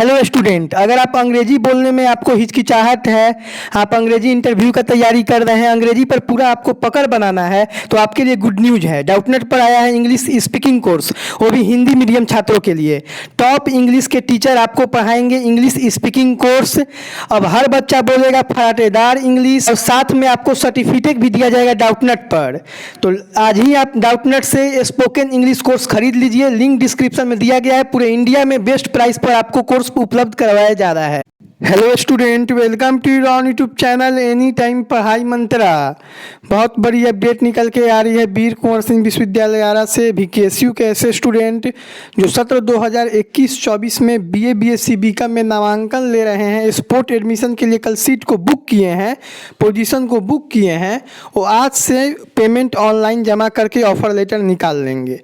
Hello student, अगर आप अंग्रेजी बोलने में आपको हिचकिचाहट है, आप अंग्रेजी इंटरव्यू का तैयारी कर रहे हैं, अंग्रेजी पर पूरा आपको पकड़ बनाना है, तो आपके लिए गुड न्यूज़ है। डाउटनेट पर आया है इंग्लिश स्पीकिंग कोर्स, वो भी हिंदी मीडियम छात्रों के लिए। टॉप इंग्लिश के टीचर आपको पढ़ाएंगे इंग्लिश स्पीकिंग कोर्स। अब हर बच्चा बोलेगा फराटेदार इंग्लिश, और साथ में आपको सर्टिफिकेट भी दिया जाएगा डाउटनेट पर। तो आज ही आप डाउटनेट से स्पोकन इंग्लिश कोर्स खरीद लीजिए, लिंक डिस्क्रिप्शन में दिया गया है। पूरे इंडिया में बेस्ट प्राइस पर आपको कोर्स उपलब्ध करवाया जा रहा है। Hello student, welcome to your on YouTube channel any time Padhai Mantra. बहुत बड़ी अपडेट निकल के आ रही है वीर कुंवर सिंह विश्वविद्यालय आरा से। VKSU के ऐसे स्टूडेंट जो सत्र 2021-24 में BA BSc BCom में नामांकन ले रहे हैं, स्पोर्ट एडमिशन के लिए कल सीट को बुक किए हैं, पोजीशन को बुक किए हैं, वो आज से पेमेंट ऑनलाइन जमा करके ऑफर लेटर निकाल लेंगे।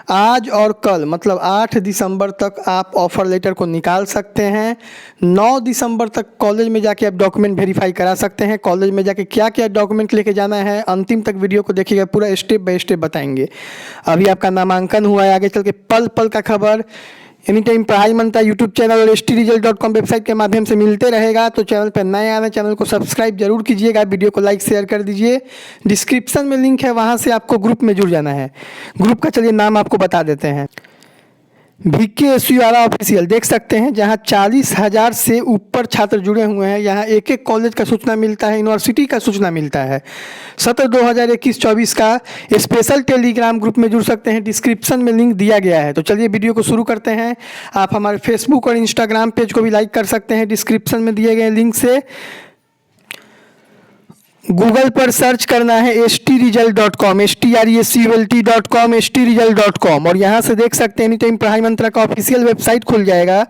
आज और कल मतलब 8 दिसंबर तक आप ऑफ़र लेटर को निकाल सकते हैं। 9 दिसंबर तक कॉलेज में जाके आप डॉक्यूमेंट वेरीफाई करा सकते हैं। कॉलेज में जाके क्या क्या डॉक्यूमेंट लेके जाना है, अंतिम तक वीडियो को देखिएगा, पूरा स्टेप बाय स्टेप बताएंगे। अभी आपका नामांकन हुआ है, आगे चल के पल पल का खबर एनी टाइम पढ़ाई मंत्रा यूट्यूब चैनल और STResult.com वेबसाइट के माध्यम से मिलते रहेगा। तो चैनल पर नए आना, चैनल को सब्सक्राइब जरूर कीजिएगा, वीडियो को लाइक शेयर कर दीजिए। डिस्क्रिप्शन में लिंक है, वहां से आपको ग्रुप में जुड़ जाना है। ग्रुप का चलिए नाम आपको बता देते हैं, VKSU आरा ऑफिशियल देख सकते हैं, जहां 40,000 से ऊपर छात्र जुड़े हुए हैं। यहाँ एक एक कॉलेज का सूचना मिलता है, यूनिवर्सिटी का सूचना मिलता है। सत्र 2021-24 का स्पेशल टेलीग्राम ग्रुप में जुड़ सकते हैं, डिस्क्रिप्शन में लिंक दिया गया है। तो चलिए वीडियो को शुरू करते हैं। आप हमारे फेसबुक और इंस्टाग्राम पेज को भी लाइक कर सकते हैं, डिस्क्रिप्शन में दिए गए लिंक से। गूगल पर सर्च करना है STResult.com, STResult.com, STResult.com, और यहाँ से देख सकते हैं एनी टाइम पढ़ाई मंत्रा का ऑफिशियल वेबसाइट खुल जाएगा।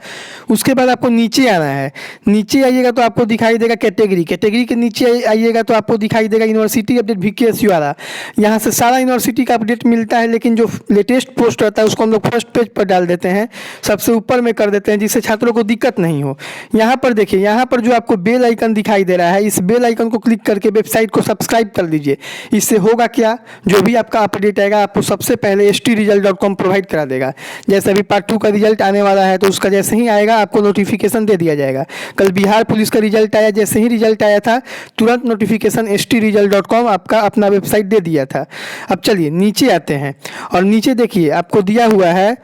उसके बाद आपको नीचे आना है, नीचे आइएगा तो आपको दिखाई देगा कैटेगरी के नीचे आइएगा तो आपको दिखाई देगा यूनिवर्सिटी अपडेट VKSU आरा। यहाँ से सारा यूनिवर्सिटी का अपडेट मिलता है, लेकिन जो लेटेस्ट पोस्ट रहता है उसको हम लोग फर्स्ट पेज पर डाल देते हैं, सबसे ऊपर में कर देते हैं, जिससे छात्रों को दिक्कत नहीं हो। यहाँ पर देखिए, यहाँ पर जो आपको बेल आइकन दिखाई दे रहा है, इस बेल आइकन को क्लिक करके वेबसाइट को सब्सक्राइब कर लीजिए। इससे होगा क्या, जो भी आपका अपडेट आएगा आपको सबसे पहले STResult.com प्रोवाइड करा देगा। जैसे अभी पार्ट 2 का रिजल्ट आने वाला है, तो उसका जैसे ही आएगा आपको नोटिफिकेशन दे दिया जाएगा। कल बिहार पुलिस का रिजल्ट आया, जैसे ही रिजल्ट आया था तुरंत नोटिफिकेशन STResult.com आपका अपना वेबसाइट दे दिया था। अब चलिए नीचे आते हैं, और नीचे देखिए आपको दिया हुआ है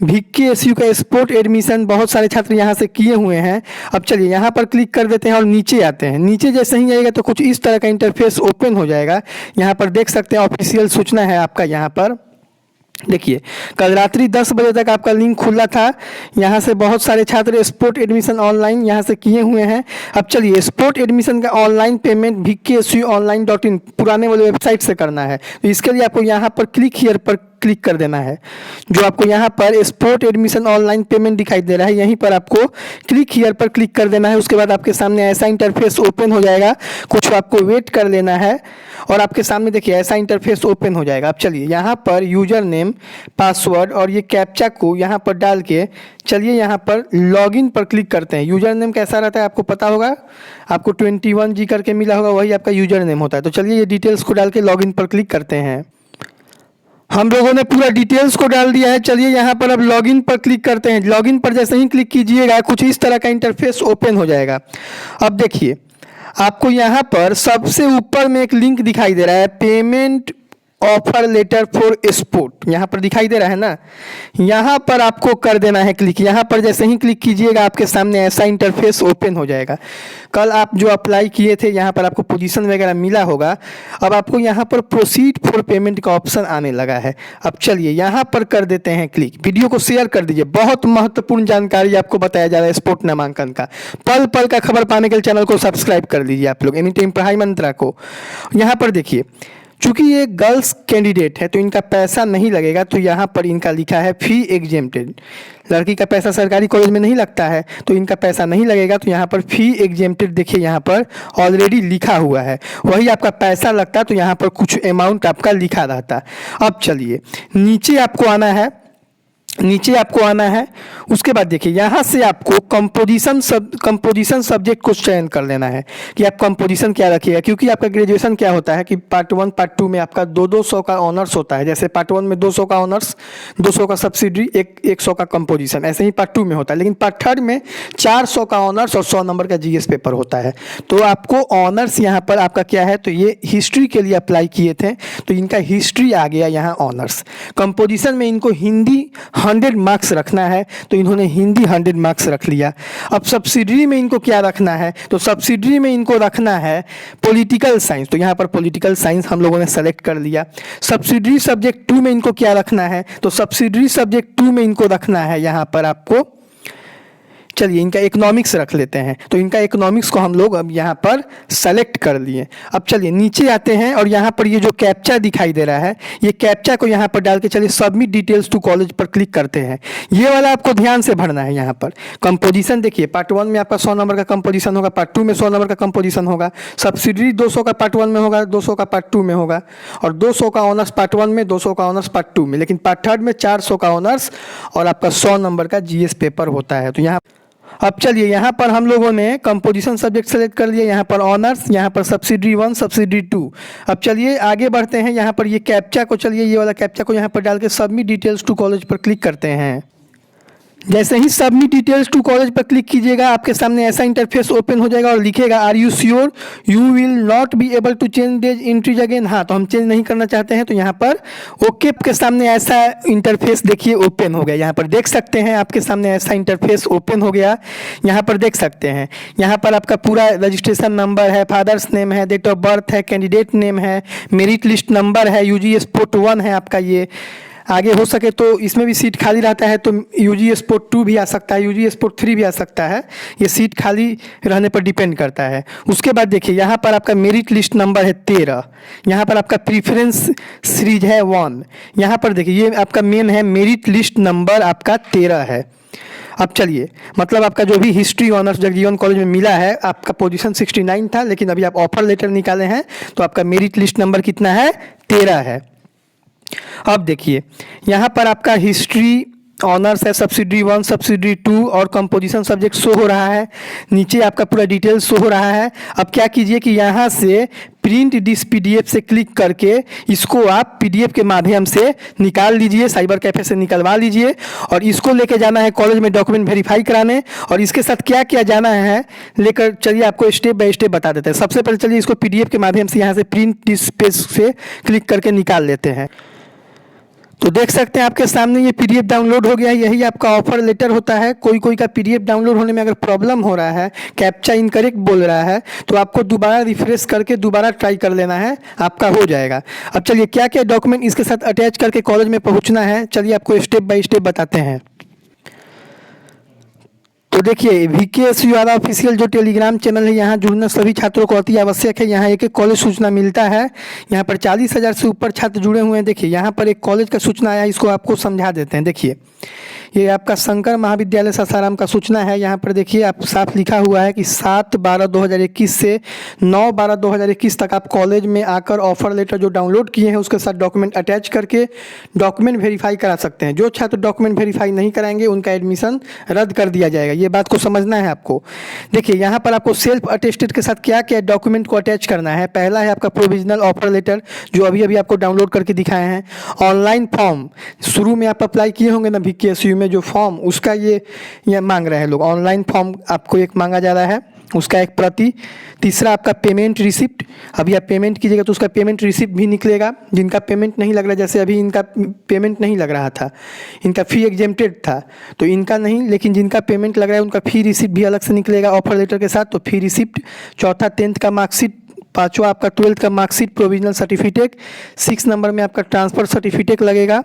VKSU का स्पोर्ट एडमिशन, बहुत सारे छात्र यहाँ से किए हुए हैं। अब चलिए यहाँ पर क्लिक कर देते हैं और नीचे आते हैं। नीचे जैसे ही आएगा तो कुछ इस तरह का इंटरफेस ओपन हो जाएगा। यहाँ पर देख सकते हैं ऑफिशियल सूचना है आपका। यहाँ पर देखिए कल रात्रि 10 बजे तक आपका लिंक खुला था। यहाँ से बहुत सारे छात्र स्पोर्ट एडमिशन ऑनलाइन यहाँ से किए हुए हैं। अब चलिए स्पोर्ट एडमिशन का ऑनलाइन पेमेंट VKSUonline.in पुराने वाले वेबसाइट से करना है, तो इसके लिए आपको यहाँ पर क्लिक हियर पर क्लिक कर देना है। जो आपको यहाँ पर स्पोर्ट एडमिशन ऑनलाइन पेमेंट दिखाई दे रहा है, यहीं पर आपको क्लिक हियर पर क्लिक कर देना है। उसके बाद आपके सामने ऐसा इंटरफेस ओपन हो जाएगा, कुछ आपको वेट कर लेना है, और आपके सामने देखिए ऐसा इंटरफेस ओपन हो जाएगा। अब चलिए यहाँ पर यूजर नेम, पासवर्ड और ये कैप्चा को यहाँ पर डाल के चलिए यहाँ पर लॉगिन पर क्लिक करते हैं। यूजर नेम कैसा रहता है आपको पता होगा, आपको 21G करके मिला होगा, वही आपका यूजर नेम होता है। तो चलिए ये डिटेल्स को डाल के लॉगिन पर क्लिक करते हैं। हम लोगों ने पूरा डिटेल्स को डाल दिया है। चलिए यहाँ पर अब लॉगिन पर क्लिक करते हैं। लॉगिन पर जैसे ही क्लिक कीजिएगा कुछ इस तरह का इंटरफेस ओपन हो जाएगा। अब देखिए आपको यहाँ पर सबसे ऊपर में एक लिंक दिखाई दे रहा है, payment offer letter for sport, यहाँ पर दिखाई दे रहा है ना, यहाँ पर आपको कर देना है क्लिक। यहाँ पर जैसे ही क्लिक कीजिएगा आपके सामने ऐसा इंटरफेस ओपन हो जाएगा। कल आप जो अप्लाई किए थे यहाँ पर आपको पोजीशन वगैरह मिला होगा। अब आपको यहाँ पर प्रोसीड फॉर पेमेंट का ऑप्शन आने लगा है। अब चलिए यहाँ पर कर देते हैं क्लिक। वीडियो को शेयर कर दीजिए, बहुत महत्वपूर्ण जानकारी आपको बताया जा रहा है स्पोर्ट नामांकन का। पल पल का खबर पाने के लिए चैनल को सब्सक्राइब कर लीजिए आप लोग, एनी टाइम पढ़ाई मंत्रा को। यहाँ पर देखिए चूंकि ये गर्ल्स कैंडिडेट है तो इनका पैसा नहीं लगेगा, तो यहाँ पर इनका लिखा है फी एग्जेम्प्टेड। लड़की का पैसा सरकारी कॉलेज में नहीं लगता है तो इनका पैसा नहीं लगेगा, तो यहाँ पर फी एग्जेम्प्टेड देखिए यहाँ पर ऑलरेडी लिखा हुआ है। वही आपका पैसा लगता तो यहाँ पर कुछ अमाउंट आपका लिखा रहता। अब चलिए नीचे आपको आना है, नीचे आपको आना है। उसके बाद देखिए यहाँ से आपको कंपोजिशन सब्जेक्ट को चयन कर लेना है कि आप कंपोजिशन क्या रखिएगा, क्योंकि आपका ग्रेजुएशन क्या होता है कि पार्ट 1 पार्ट 2 में आपका 200 का ऑनर्स होता है। जैसे पार्ट 1 में 200 का ऑनर्स, 200 का सब्सिडरी, 100 का कंपोजिशन, ऐसे ही पार्ट 2 में होता है। लेकिन पार्ट 3 में 400 का ऑनर्स और 100 नंबर का जीएस पेपर होता है। तो आपको ऑनर्स यहाँ पर आपका क्या है, तो ये हिस्ट्री के लिए अप्लाई किए थे तो इनका हिस्ट्री आ गया यहाँ ऑनर्स। कंपोजिशन में इनको हिंदी 100 मार्क्स रखना है तो इन्होंने हिंदी 100 मार्क्स रख लिया। अब सब्सिडरी में इनको क्या रखना है, तो सब्सिडरी में इनको रखना है पॉलिटिकल साइंस, तो यहाँ पर पॉलिटिकल साइंस हम लोगों ने सेलेक्ट कर लिया। सब्सिडरी सब्जेक्ट 2 में इनको क्या रखना है, तो सब्सिडरी सब्जेक्ट 2 में इनको रखना है यहाँ पर आपको, चलिए इनका इकोनॉमिक्स रख लेते हैं। तो इनका इकोनॉमिक्स को हम लोग अब यहाँ पर सेलेक्ट कर लिए। अब चलिए नीचे आते हैं और यहाँ पर ये जो कैप्चा दिखाई दे रहा है, ये कैप्चा को यहाँ पर डाल के चलिए सबमिट डिटेल्स टू कॉलेज पर क्लिक करते हैं। ये वाला आपको ध्यान से भरना है। यहाँ पर कंपोजिशन देखिए, पार्ट 1 में आपका 100 नंबर का कंपोजिशन होगा, पार्ट 2 में 100 नंबर का कंपोजिशन होगा, सब्सिडरी 200 का पार्ट 1 में होगा, 200 का पार्ट 2 में होगा, और 200 का ऑनर्स पार्ट 1 में, 200 का ऑनर्स पार्ट 2 में। लेकिन पार्ट 3 में 400 का ऑनर्स और आपका 100 नंबर का जीएस पेपर होता है। तो यहाँ अब चलिए यहाँ पर हम लोगों ने कंपोजिशन सब्जेक्ट सेलेक्ट कर लिया, यहाँ पर ऑनर्स, यहाँ पर सब्सिडरी 1 सब्सिडरी 2। अब चलिए आगे बढ़ते हैं। यहाँ पर ये कैप्चा को, चलिए ये वाला कैप्चा को यहाँ पर डाल के सबमिट डिटेल्स टू कॉलेज पर क्लिक करते हैं। जैसे ही सबमिट डिटेल्स टू कॉलेज पर क्लिक कीजिएगा आपके सामने ऐसा इंटरफेस ओपन हो जाएगा और लिखेगा are you sure you will not be able to change these entries again. हाँ, तो हम चेंज नहीं करना चाहते हैं, तो यहाँ पर ओके के सामने ऐसा इंटरफेस देखिए ओपन हो गया। यहाँ पर देख सकते हैं आपके सामने ऐसा इंटरफेस ओपन हो गया। यहाँ पर देख सकते हैं, यहाँ पर आपका पूरा रजिस्ट्रेशन नंबर है, फादर्स नेम है, डेट ऑफ बर्थ है, कैंडिडेट नेम है, मेरिट लिस्ट नंबर है, यूजी स्पोर्ट 1 है आपका। ये आगे हो सके तो इसमें भी सीट खाली रहता है तो यूजी स्पोर्ट 2 भी आ सकता है, यूजी स्पोर्ट 3 भी आ सकता है। ये सीट खाली रहने पर डिपेंड करता है। उसके बाद देखिए यहाँ पर आपका मेरिट लिस्ट नंबर है 13, यहाँ पर आपका प्रीफरेंस सीरीज है 1, यहाँ पर देखिए ये आपका मेन है, मेरिट लिस्ट नंबर आपका 13 है। अब चलिए मतलब आपका जो भी हिस्ट्री ऑनर्स जगजीवन कॉलेज में मिला है, आपका पोजीशन 69 था, लेकिन अभी आप ऑफर लेटर निकाले हैं तो आपका मेरिट लिस्ट नंबर कितना है, 13 है। अब देखिए यहाँ पर आपका हिस्ट्री ऑनर्स है, सब्सिडरी 1 सब्सिडरी 2 और कंपोजिशन सब्जेक्ट शो हो रहा है। नीचे आपका पूरा डिटेल्स शो हो रहा है। अब क्या कीजिए कि यहाँ से प्रिंट दिस पीडीएफ से क्लिक करके इसको आप पीडीएफ के माध्यम से निकाल लीजिए, साइबर कैफे से निकलवा लीजिए और इसको लेके जाना है कॉलेज में डॉक्यूमेंट वेरीफाई कराने। और इसके साथ क्या क्या जाना है लेकर चलिए आपको स्टेप बाय स्टेप बता देते हैं। सबसे पहले चलिए इसको पीडीएफ के माध्यम से यहाँ से प्रिंट दिस पेज से क्लिक करके निकाल लेते हैं। तो देख सकते हैं आपके सामने ये पीडीएफ डाउनलोड हो गया है। यही आपका ऑफर लेटर होता है। कोई का पीडीएफ डाउनलोड होने में अगर प्रॉब्लम हो रहा है, कैप्चा इनकरेक्ट बोल रहा है, तो आपको दोबारा रिफ्रेश करके दोबारा ट्राई कर लेना है, आपका हो जाएगा। अब चलिए क्या क्या डॉक्यूमेंट इसके साथ अटैच करके कॉलेज में पहुंचना है, चलिए आपको स्टेप बाय स्टेप बताते हैं। तो देखिए VKSU वाला ऑफिशियल जो टेलीग्राम चैनल है, यहाँ जुड़ना सभी छात्रों को अति आवश्यक है। यहाँ एक कॉलेज सूचना मिलता है। यहाँ पर 40,000 से ऊपर छात्र जुड़े हुए हैं। देखिए यहाँ पर एक कॉलेज का सूचना आया, इसको आपको समझा देते हैं। देखिए ये आपका शंकर महाविद्यालय सासाराम का सूचना है। यहाँ पर देखिए आप साफ लिखा हुआ है कि 7/12/2021 से 9/12/2021 तक आप कॉलेज में आकर ऑफर लेटर जो डाउनलोड किए हैं उसके साथ डॉक्यूमेंट अटैच करके डॉक्यूमेंट वेरीफाई करा सकते हैं। जो छात्र डॉक्यूमेंट वेरीफाई नहीं कराएंगे उनका एडमिशन रद्द कर दिया जाएगा। ये बात को समझना है आपको। देखिए यहाँ पर आपको सेल्फ अटेस्टेड के साथ क्या क्या डॉक्यूमेंट को अटैच करना है। पहला है आपका प्रोविजनल ऑफर लेटर जो अभी अभी आपको डाउनलोड करके दिखाए हैं। ऑनलाइन फॉर्म शुरू में आप अप्लाई किए होंगे ना VKSU में जो फॉर्म, उसका ये मांग रहे हैं लोग। ऑनलाइन फॉर्म आपको एक मांगा जा रहा है, उसका एक प्रति। तीसरा आपका पेमेंट रिसिप्ट, अभी आप पेमेंट कीजिएगा तो उसका पेमेंट रिसिप्ट भी निकलेगा। जिनका पेमेंट नहीं लग रहा, जैसे अभी इनका पेमेंट नहीं लग रहा था, इनका फी एग्जेम्प्टेड था तो इनका नहीं, लेकिन जिनका पेमेंट लग रहा है उनका फी रिसिप्ट भी अलग से निकलेगा ऑफर लेटर के साथ। तो फी रिसिप्ट, चौथा 10th का मार्कशीट, पाँचवा आपका 12th का मार्कशीट प्रोविजनल सर्टिफिकेट, 6 नंबर में आपका ट्रांसफ़र सर्टिफिकेट लगेगा।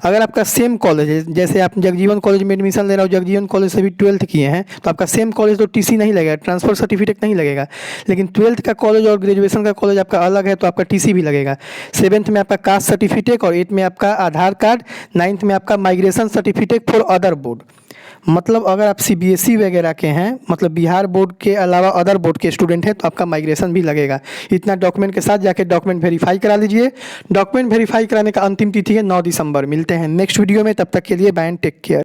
अगर आपका सेम कॉलेज है, जैसे आप जगजीवन कॉलेज में एडमिशन ले रहे हो, जगजीवन कॉलेज से भी 12th किए हैं, तो आपका सेम कॉलेज तो TC नहीं लगेगा, ट्रांसफ़र सर्टिफिकेट नहीं लगेगा। लेकिन 12th का कॉलेज और ग्रेजुएशन का कॉलेज आपका अलग है तो आपका TC भी लगेगा। 7th में आपका कास्ट सर्टिफिकेट और 8th में आपका आधार कार्ड, 9th में आपका migration certificate for other board. मतलब अगर आप सीबीएसई वगैरह के हैं, मतलब बिहार बोर्ड के अलावा अदर बोर्ड के स्टूडेंट हैं, तो आपका माइग्रेशन भी लगेगा। इतना डॉक्यूमेंट के साथ जाके डॉक्यूमेंट वेरीफाई करा लीजिए। डॉक्यूमेंट वेरीफाई कराने का अंतिम तिथि है 9 दिसंबर। मिलते हैं नेक्स्ट वीडियो में, तब तक के लिए बाय एंड टेक केयर।